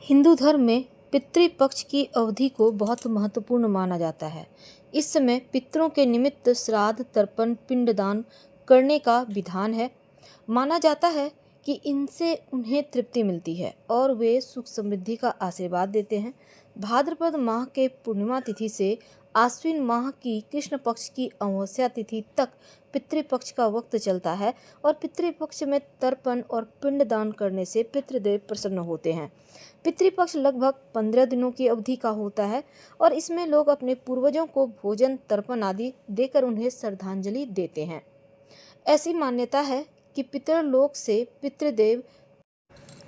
हिंदू धर्म में पितृपक्ष की अवधि को बहुत महत्वपूर्ण माना जाता है। इस समय पितरों के निमित्त श्राद्ध, तर्पण, पिंडदान करने का विधान है। माना जाता है कि इनसे उन्हें तृप्ति मिलती है और वे सुख समृद्धि का आशीर्वाद देते हैं। भाद्रपद माह के पूर्णिमा तिथि से आश्विन माह की कृष्ण पक्ष की अमावस्या तिथि तक पितृपक्ष का वक्त चलता है और पितृपक्ष में तर्पण और पिंडदान करने से पितृदेव प्रसन्न होते हैं। पितृपक्ष लगभग 15 दिनों की अवधि का होता है और इसमें लोग अपने पूर्वजों को भोजन, तर्पण आदि देकर उन्हें श्रद्धांजलि देते हैं। ऐसी मान्यता है कि पितरलोक से पितृदेव।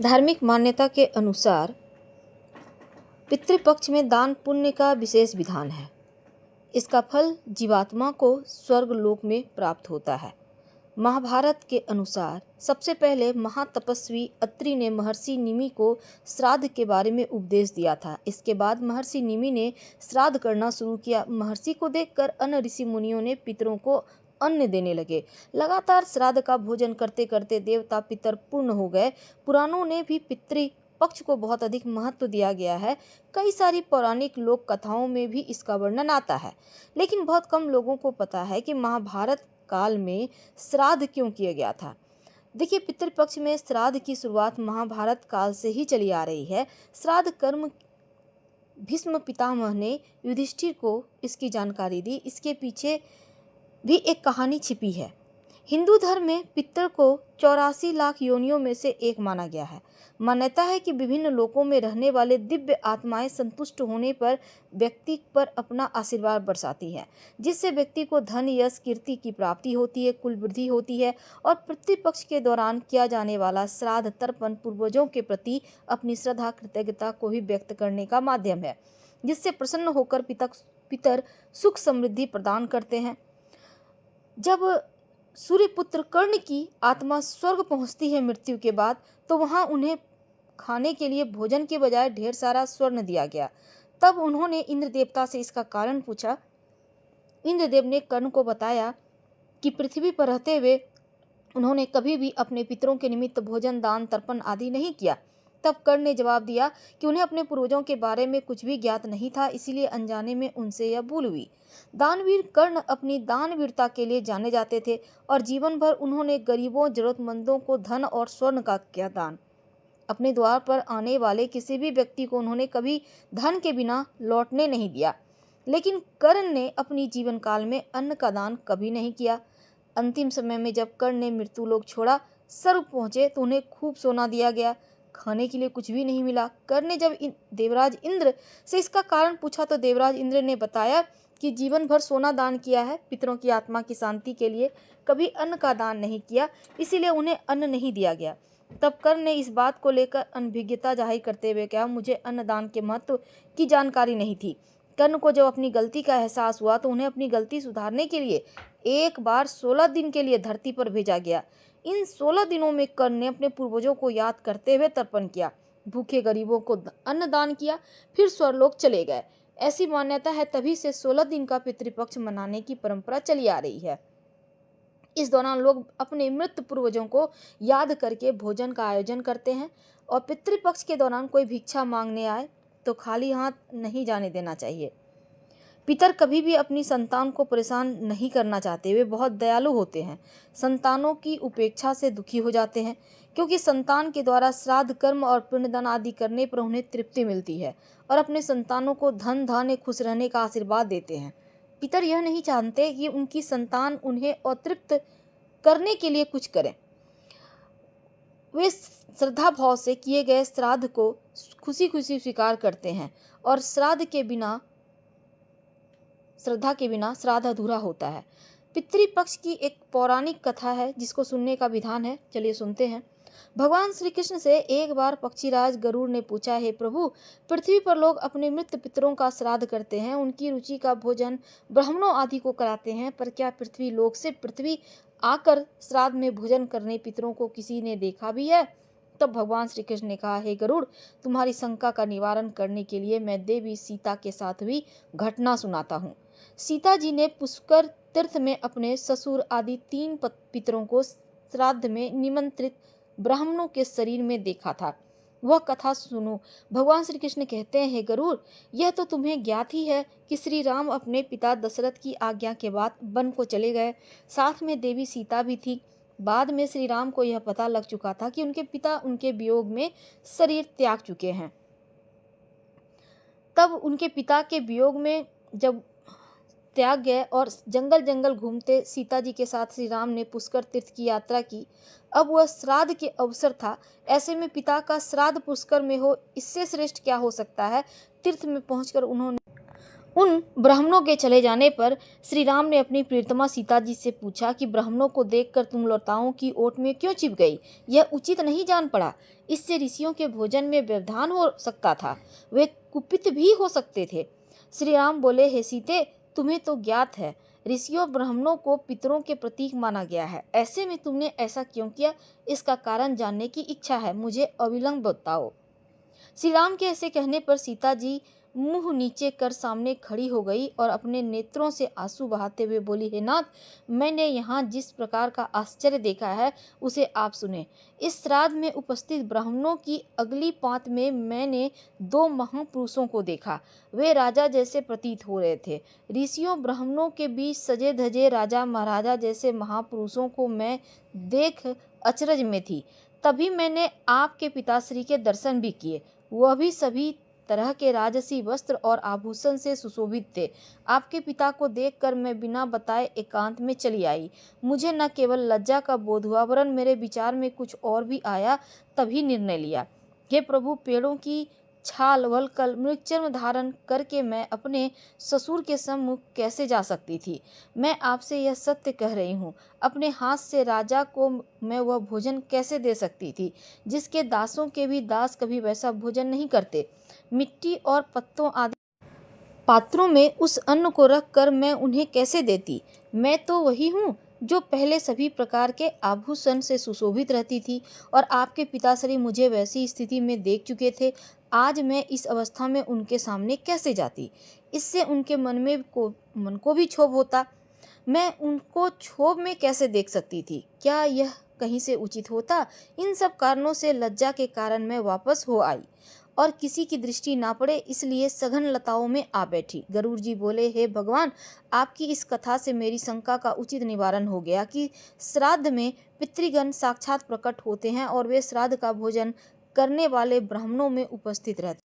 धार्मिक मान्यता के अनुसार पितृपक्ष में दान पुण्य का विशेष विधान है। इसका फल जीवात्मा को स्वर्ग लोक में प्राप्त होता है। महाभारत के अनुसार सबसे पहले महातपस्वी अत्रि ने महर्षि निमि को श्राद्ध के बारे में उपदेश दिया था। इसके बाद महर्षि निमि ने श्राद्ध करना शुरू किया। महर्षि को देखकर अन्य ऋषि मुनियों ने पितरों को अन्न देने लगे। लगातार श्राद्ध का भोजन करते करते देवता पितर पूर्ण हो गए। पुराणों ने भी पितृ पक्ष को बहुत अधिक महत्व दिया गया है। कई सारी पौराणिक लोक कथाओं में भी इसका वर्णन आता है, लेकिन बहुत कम लोगों को पता है कि महाभारत काल में श्राद्ध क्यों किया गया था। देखिए, पितृपक्ष में श्राद्ध की शुरुआत महाभारत काल से ही चली आ रही है। श्राद्ध कर्म भीष्म पितामह ने युधिष्ठिर को इसकी जानकारी दी। इसके पीछे भी एक कहानी छिपी है। हिंदू धर्म में पितर को 84 लाख योनियों में से एक माना गया है। मान्यता है कि विभिन्न लोकों में रहने वाले दिव्य आत्माएं संतुष्ट होने पर व्यक्ति पर अपना आशीर्वाद बरसाती है, जिससे व्यक्ति को धन, यश, कीर्ति की प्राप्ति होती है, कुल वृद्धि होती है। और पितृपक्ष के दौरान किया जाने वाला श्राद्ध, तर्पण पूर्वजों के प्रति अपनी श्रद्धा, कृतज्ञता को भी व्यक्त करने का माध्यम है, जिससे प्रसन्न होकर पितर सुख समृद्धि प्रदान करते हैं। जब सूर्यपुत्र कर्ण की आत्मा स्वर्ग पहुंचती है मृत्यु के बाद, तो वहां उन्हें खाने के लिए भोजन के बजाय ढेर सारा स्वर्ण दिया गया। तब उन्होंने इंद्र देवता से इसका कारण पूछा। इंद्रदेव ने कर्ण को बताया कि पृथ्वी पर रहते हुए उन्होंने कभी भी अपने पितरों के निमित्त भोजन, दान, तर्पण आदि नहीं किया। तब कर्ण ने जवाब दिया कि उन्हें अपने पूर्वजों के बारे में कुछ भी ज्ञात नहीं था, इसीलिए अनजाने में उनसे यह भूल हुई। दानवीर कर्ण अपनी दानवीरता के लिए जाने जाते थे और जीवन भर उन्होंने गरीबों, जरूरतमंदों को धन और स्वर्ण का किया दान। अपने द्वार पर आने वाले किसी भी व्यक्ति को उन्होंने कभी धन के बिना लौटने नहीं दिया। लेकिन कर्ण ने अपनी जीवन काल में अन्न का दान कभी नहीं किया। अंतिम समय में जब कर्ण ने मृत्युलोक छोड़ा, स्वर्ग पहुंचे, तो उन्हें खूब सोना दिया गया, खाने के लिए कुछ भी नहीं मिला। कर्ण ने जब देवराज इंद्र से इसका कारण पूछा, तो देवराज इंद्र ने बताया कि जीवन भर सोना दान किया है, पितरों की आत्मा की शांति के लिए कभी अन्न का दान नहीं किया, इसीलिए उन्हें अन्न नहीं दिया गया। तब कर्ण ने इस बात को लेकर अनभिज्ञता जाहिर करते हुए कहा, मुझे अन्नदान के महत्व की जानकारी नहीं थी। कर्ण को जब अपनी गलती का एहसास हुआ, तो उन्हें अपनी गलती सुधारने के लिए एक बार 16 दिन के लिए धरती पर भेजा गया। इन 16 दिनों में कर्ण ने अपने पूर्वजों को याद करते हुए तर्पण किया, भूखे गरीबों को अन्न दान किया, फिर स्वर्गलोक चले गए। ऐसी मान्यता है, तभी से 16 दिन का पितृपक्ष मनाने की परंपरा चली आ रही है। इस दौरान लोग अपने मृत पूर्वजों को याद करके भोजन का आयोजन करते हैं और पितृपक्ष के दौरान कोई भिक्षा मांगने आए तो खाली हाथ नहीं जाने देना चाहिए। पितर कभी भी अपनी संतान को परेशान नहीं करना चाहते। वे बहुत दयालु होते हैं। संतानों की उपेक्षा से दुखी हो जाते हैं, क्योंकि संतान के द्वारा श्राद्ध, कर्म और पिंडदान आदि करने पर उन्हें तृप्ति मिलती है और अपने संतानों को धन, धान्य, खुश रहने का आशीर्वाद देते हैं। पितर यह नहीं चाहते कि उनकी संतान उन्हें अतृप्त करने के लिए कुछ करें। वे श्रद्धा भाव से किए गए श्राद्ध को खुशी खुशी स्वीकार करते हैं और श्रद्धा के बिना श्राद्ध अधूरा होता है। पितृपक्ष की एक पौराणिक कथा है जिसको सुनने का विधान है। चलिए सुनते हैं। भगवान श्री कृष्ण से एक बार पक्षीराज गरुड़ ने पूछा, हे प्रभु, पृथ्वी पर लोग अपने मृत पितरों का श्राद्ध करते हैं, उनकी रुचि का भोजन ब्राह्मणों आदि को कराते हैं, पर क्या पृथ्वी लोक से पृथ्वी आकर श्राद्ध में भोजन करने पितरों को किसी ने देखा भी है? तब भगवान श्री कृष्ण ने कहा, हे गरुड़, तुम्हारी शंका का निवारण करने के लिए मैं देवी सीता के साथ भी घटना सुनाता हूँ। सीता जी ने पुष्कर तीर्थ में अपने ससुर आदि 3 पितरों को श्राद्ध में निमंत्रित ब्राह्मणों के शरीर में देखा था। वह कथा सुनो। भगवान श्री कृष्ण कहते हैं, हे गरुड़, यह तो तुम्हें ज्ञात ही है कि श्री राम अपने पिता दशरथ की आज्ञा के बाद वन को चले गए। साथ में देवी सीता भी थी। बाद में श्री राम को यह पता लग चुका था कि उनके पिता उनके वियोग में शरीर त्याग चुके हैं। तब उनके पिता के वियोग में जब त्याग गए और जंगल जंगल घूमते सीता जी के साथ श्री राम ने पुष्कर तीर्थ की यात्रा की। अब वह श्राद्ध के अवसर था। ऐसे में पिता का श्राद्ध पुष्कर में हो, इससे श्रेष्ठ क्या हो सकता है। तीर्थ में पहुंचकर उन्होंने उन ब्राह्मणों के चले जाने पर श्री राम ने अपनी प्रियतमा सीता जी से पूछा कि ब्राह्मणों को देखकर तुम लताओं की ओट में क्यों छिप गई? यह उचित नहीं जान पड़ा। इससे ऋषियों के भोजन में व्यवधान हो सकता था, वे कुपित भी हो सकते थे। श्री राम बोले, हे सीते, तुम्हें तो ज्ञात है ऋषियों ब्राह्मणों को पितरों के प्रतीक माना गया है। ऐसे में तुमने ऐसा क्यों किया? इसका कारण जानने की इच्छा है, मुझे अविलंब बताओ। श्री राम के ऐसे कहने पर सीता जी मुंह नीचे कर सामने खड़ी हो गई और अपने नेत्रों से आंसू बहाते हुए बोली, हे नाथ, मैंने यहाँ जिस प्रकार का आश्चर्य देखा है उसे आप सुने। इस श्राद्ध में उपस्थित ब्राह्मणों की अगली पांत में मैंने दो महापुरुषों को देखा। वे राजा जैसे प्रतीत हो रहे थे। ऋषियों ब्राह्मणों के बीच सजे धजे राजा महाराजा जैसे महापुरुषों को मैं देख अचरज में थी। तभी मैंने आपके पिताश्री के दर्शन भी किए। वह भी सभी तरह के राजसी वस्त्र और आभूषण से सुशोभित थे। आपके पिता को देखकर मैं बिना बताए एकांत में चली आई। मुझे न केवल लज्जा का बोध हुआ, वरन मेरे विचार में कुछ और भी आया। तभी निर्णय लिया, हे प्रभु, पेड़ों की छाल वलकर मृगचर्म धारण करके मैं अपने ससुर के सम्मुख कैसे जा सकती थी? मैं आपसे यह सत्य कह रही हूँ। अपने हाथ से राजा को मैं वह भोजन कैसे दे सकती थी जिसके दासों के भी दास कभी वैसा भोजन नहीं करते? मिट्टी और पत्तों आदि पात्रों में उस अन्न को रख कर मैं उन्हें कैसे देती? मैं तो वही हूँ जो पहले सभी प्रकार के आभूषण से सुशोभित रहती थी और आपके पिताश्री मुझे वैसी स्थिति में देख चुके थे। आज मैं इस अवस्था में उनके सामने कैसे जाती? इससे उनके मन को भी क्षोभ होता। मैं उनको क्षोभ में कैसे देख सकती थी? क्या यह कहीं से उचित होता? इन सब कारणों से लज्जा के कारण मैं वापस हो आई और किसी की दृष्टि ना पड़े इसलिए सघन लताओं में आ बैठी। गरुड़ जी बोले, हे भगवान, आपकी इस कथा से मेरी शंका का उचित निवारण हो गया कि श्राद्ध में पितृगण साक्षात प्रकट होते हैं और वे श्राद्ध का भोजन करने वाले ब्राह्मणों में उपस्थित रहते हैं।